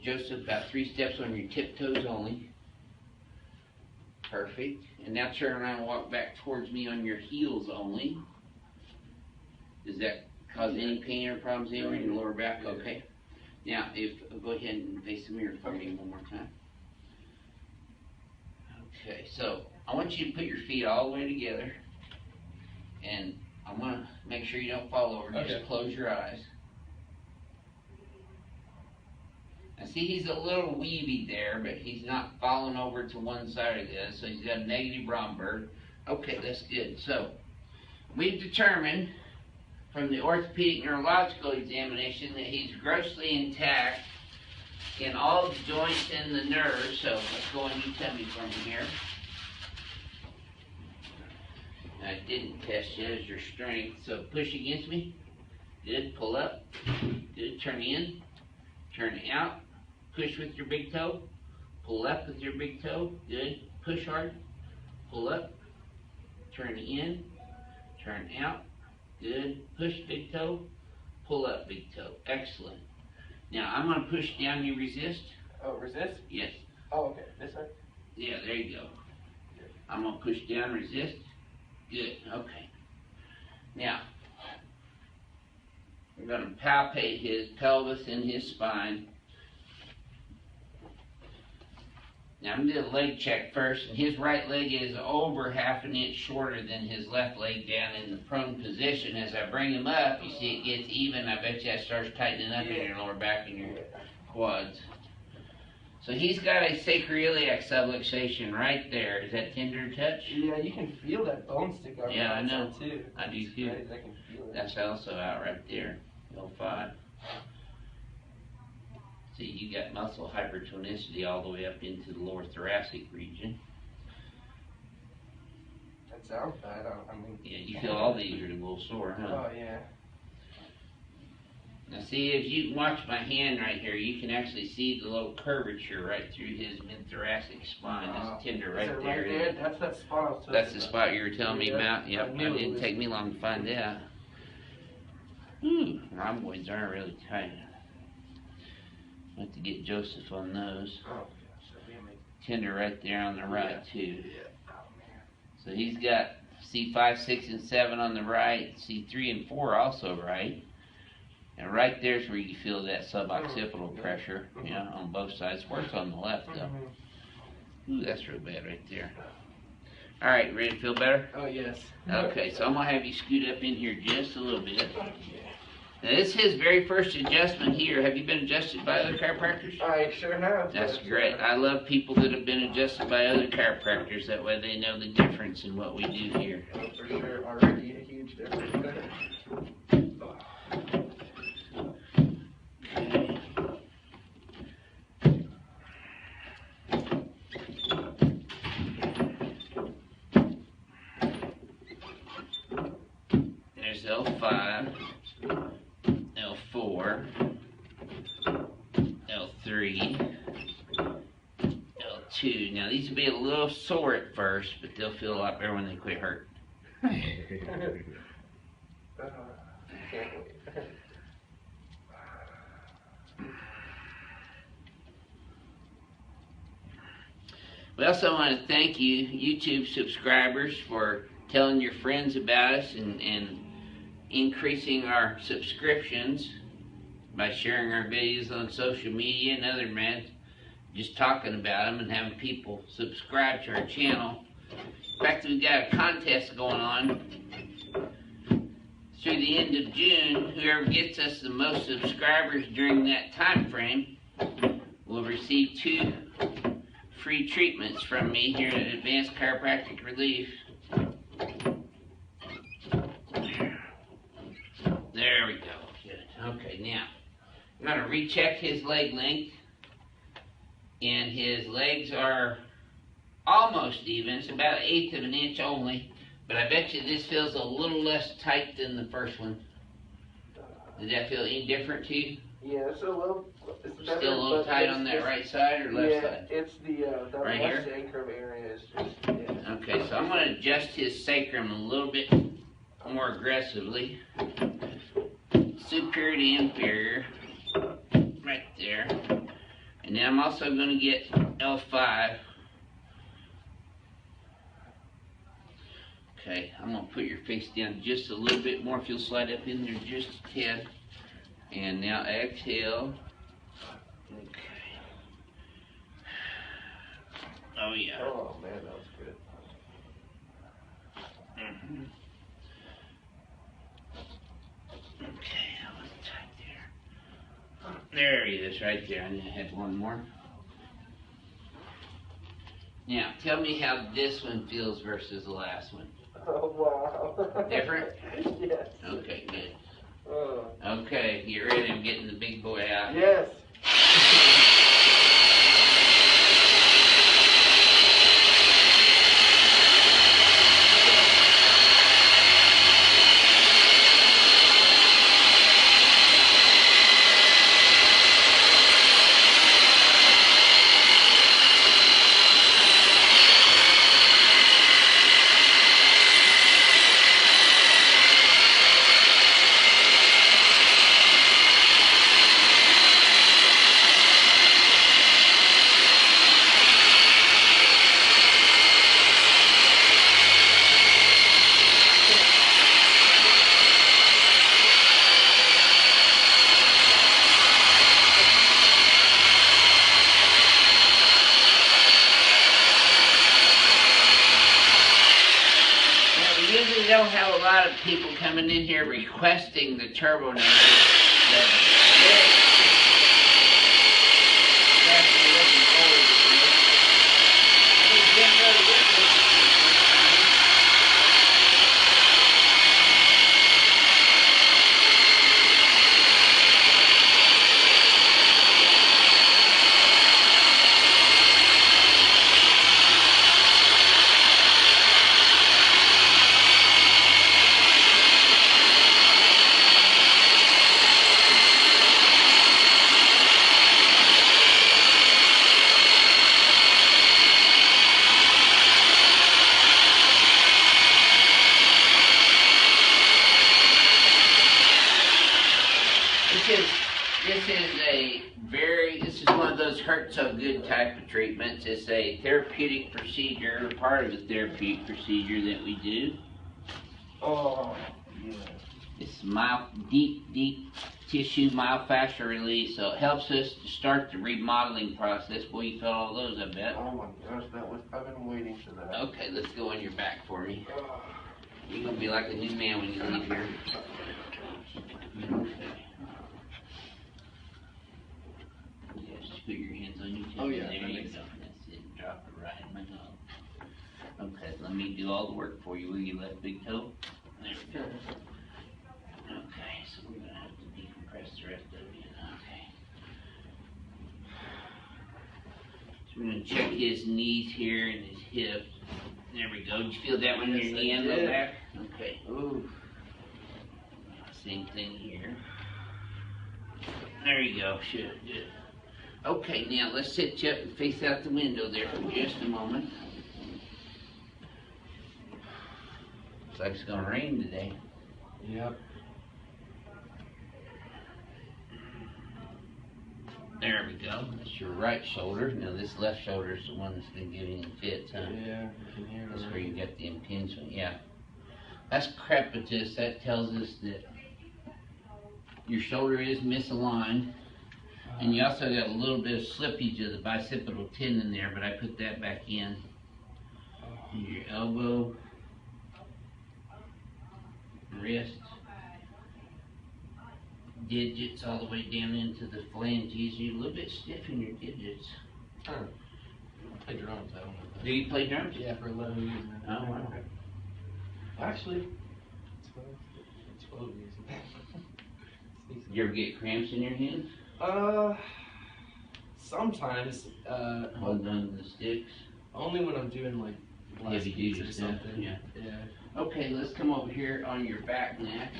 Joseph, about 3 steps on your tiptoes only. Perfect. And now turn around and walk back towards me on your heels only. Does that cause any pain or problems anywhere in your lower back? Okay. Now, go ahead and face the mirror for me one more time. Okay, so I want you to put your feet all the way together. And I want to make sure you don't fall over. Just close your eyes. Now see, he's a little weavy there, but he's not falling over to one side or the other, so he's got a negative Bromberg. Okay, that's good. So, we've determined from the orthopedic neurological examination that he's grossly intact in all the joints and the nerves. So, let's go and you tell me for me here. I didn't test yet as your strength, so push against me. Good, pull up. Good, turn in, turn out. Push with your big toe, pull up with your big toe, good, push hard, pull up, turn in, turn out, good, push big toe, pull up big toe, excellent. Now I'm going to push down, you resist. Oh, resist? Yes. Oh, okay, this way? Yeah, there you go. I'm going to push down, resist, good, okay. Now, we're going to palpate his pelvis and his spine. Now I'm going to do a leg check first, and his right leg is over half an inch shorter than his left leg down in the prone position. As I bring him up, you see it gets even. I bet you that starts tightening up in your lower back and your quads. So he's got a sacroiliac subluxation right there. Is that tender touch? Yeah, you can feel that bone stick out. Yeah, I know. Too. I do too. I can feel it. That's also out right there. L5. See, you got muscle hypertonicity all the way up into the lower thoracic region. That sounds bad. I mean, Yeah, you feel all these are a little sore, huh? Oh, yeah. Now see, if you watch my hand right here, you can actually see the little curvature right through his mid-thoracic spine. This tender right there. Right there? That's that spot I was talking That's the spot you were telling me about? Yep, it it didn't was. take me long to find out. Rhomboids are really tight. I have to get Joseph on those. Oh, gosh. That'd be amazing. Tender right there on the right, too. Yeah. Oh, man. So he's got C5, 6, and 7 on the right, C3 and 4 also right. And right there's where you feel that suboccipital pressure, on both sides. Worse on the left, though. Ooh, that's real bad right there. All right, ready to feel better? Oh, yes. Okay, so I'm going to have you scoot up in here just a little bit. Now, this is his very first adjustment here. Have you been adjusted by other chiropractors? I sure have. That's great. I love people that have been adjusted by other chiropractors. That way they know the difference in what we do here. Oh, for sure. Already a huge difference. There's L5. L4, L3, L2. Now these will be a little sore at first, but they'll feel a lot better when they quit hurting. Can't wait. We also want to thank you, YouTube subscribers, for telling your friends about us and increasing our subscriptions by sharing our videos on social media and other methods, just talking about them and having people subscribe to our channel. In fact, we've got a contest going on through the end of June. Whoever gets us the most subscribers during that time frame will receive 2 free treatments from me here at Advanced Chiropractic Relief. There we go. Good. Okay, now I'm going to recheck his leg length, and his legs are almost even. It's about 1/8 of an inch only, but I bet you this feels a little less tight than the first one. Did that feel any different to you? Yeah, it's a little. It's better, Still a little tight on that right side or left side? Yeah, it's the right left here? sacrum area is just. Yeah. Okay, so I'm going to adjust his sacrum a little bit more aggressively. Superior to inferior, right there. And then I'm also going to get L5. Okay, I'm going to put your face down just a little bit more. If you'll slide up in there just a tad. And now exhale. Okay. Oh yeah. Oh man, that was good. Mm-hmm. Okay, that was tight there. There he is, right there. I had one more. Now, tell me how this one feels versus the last one. Oh wow. Different? Yes. Okay, good. Oh. Okay, get ready. I'm getting the big boy out. Yes. We don't have a lot of people coming in here requesting the turbo numbers. This is one of those hurt so good type of treatments. It's a therapeutic procedure, part of a therapeutic procedure that we do. Oh, yeah. It's deep tissue myofascial release, so it helps us to start the remodeling process. Boy, you felt all those, I bet. Oh my gosh, I've been waiting for that. Okay, let's go on your back for me. Oh. You're gonna be like a new man when you leave here. Just put your hands on your chin. Oh, yeah, There that you makes go. That's it. Drop it right in my nose. Okay, let me do all the work for you. Will you left big toe? There we go. Okay, so we're gonna have to decompress the rest of you. Okay. So we're gonna check his knees here and his hips. There we go. Did you feel that one in your knee and low back? Okay. Ooh. Same thing here. There you go. Good. Okay, now let's sit you up and face out the window there for just a moment. Looks like it's gonna rain today. Yep. There we go. That's your right shoulder. Now this left shoulder is the one that's been giving you fits, huh? Yeah, I can hear That's that. where you got the impingement. Yeah. That's crepitus. That tells us that your shoulder is misaligned. And you also got a little bit of slippage of the bicipital tendon there, but I put that back in. Your elbow, wrist, digits all the way down into the phalanges. You're a little bit stiff in your digits. I play drums, I don't know. Do you play drums? Yeah, for 11 years now. Oh, wow. Actually, 12 years. You ever get cramps in your hands? Sometimes, Hold on to the sticks. only when I'm doing like blast Heavy beats duty or stuff, something. yeah. Yeah. Okay, let's come over here on your back next.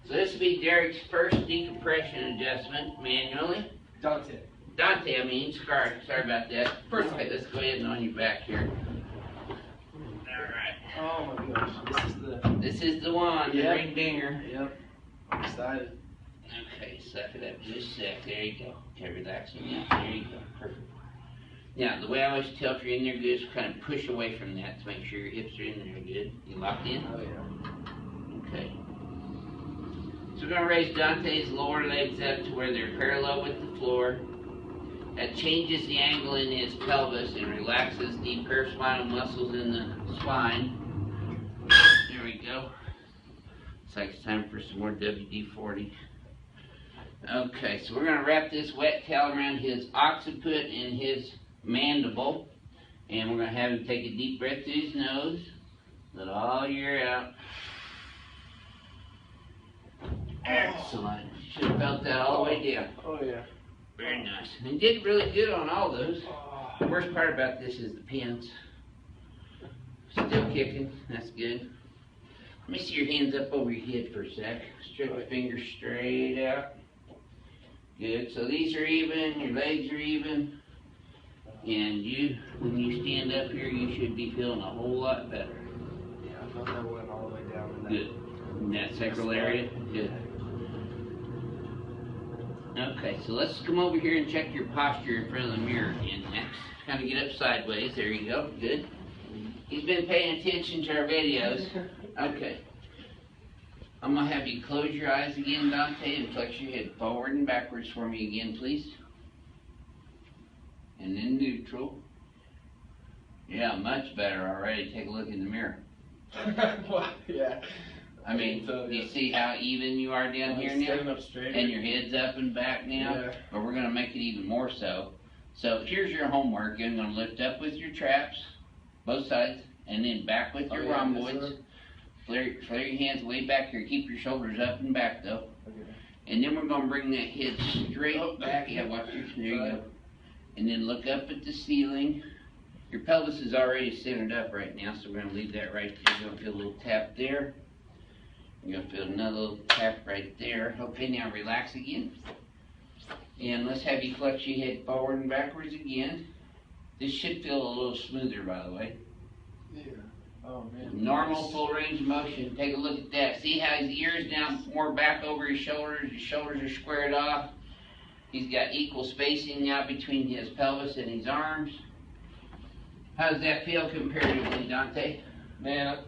So this will be Derek's first decompression adjustment manually. Dante. Dante, I mean, sorry about that. First, let's go ahead and on your back here. Alright. Oh my gosh, this is the. This is the one, the Yep. ring dinger. Yep. I'm excited. Okay, suck it up just a sec. There you go. Okay, relaxing now. There you go. Perfect. Now, the way I always tell if you're in there good is kind of push away from that to make sure your hips are in there good. You locked in? Oh, yeah. Okay. So we're going to raise Dante's lower legs up to where they're parallel with the floor. That changes the angle in his pelvis and relaxes the paraspinal muscles in the spine. There we go. Looks like it's time for some more WD-40. Okay, so we're going to wrap this wet towel around his occiput and his mandible. And we're going to have him take a deep breath through his nose. Let all your air out. Excellent. Should have felt that all the way down. Oh, yeah. Very nice. And did really good on all those. The worst part about this is the pins. Still kicking. That's good. Let me see your hands up over your head for a sec. Stretch your fingers straight out. Good. So these are even. Your legs are even. And you, when you stand up here, you should be feeling a whole lot better. Yeah, I felt that went all the way down in that. Good. In that sacral area? Good. Okay, so let's come over here and check your posture in front of the mirror again next. Kind of get up sideways. There you go. Good. He's been paying attention to our videos. Okay. I'm going to have you close your eyes again, Dante, and flex your head forward and backwards for me again, please. And then neutral. Yeah, much better already. Take a look in the mirror. Wow, yeah. I mean, you see how even you are down here now? Standing up straight. And your head's up and back now? Yeah. But we're going to make it even more so. So here's your homework. You're going to lift up with your traps, both sides, and then back with your rhomboids. Flare your hands way back here. Keep your shoulders up and back though. Okay. And then we're going to bring that head straight back. Yeah, watch your, there you go. And then look up at the ceiling. Your pelvis is already centered up right now, so we're going to leave that right there. You're going to feel a little tap there. You're going to feel another little tap right there. Okay, now relax again. And let's have you flex your head forward and backwards again. This should feel a little smoother, by the way. Yeah. Oh, man. Normal full range of motion. Take a look at that. See how his ears now more back over his shoulders. His shoulders are squared off. He's got equal spacing now between his pelvis and his arms. How does that feel comparatively, Dante? Man,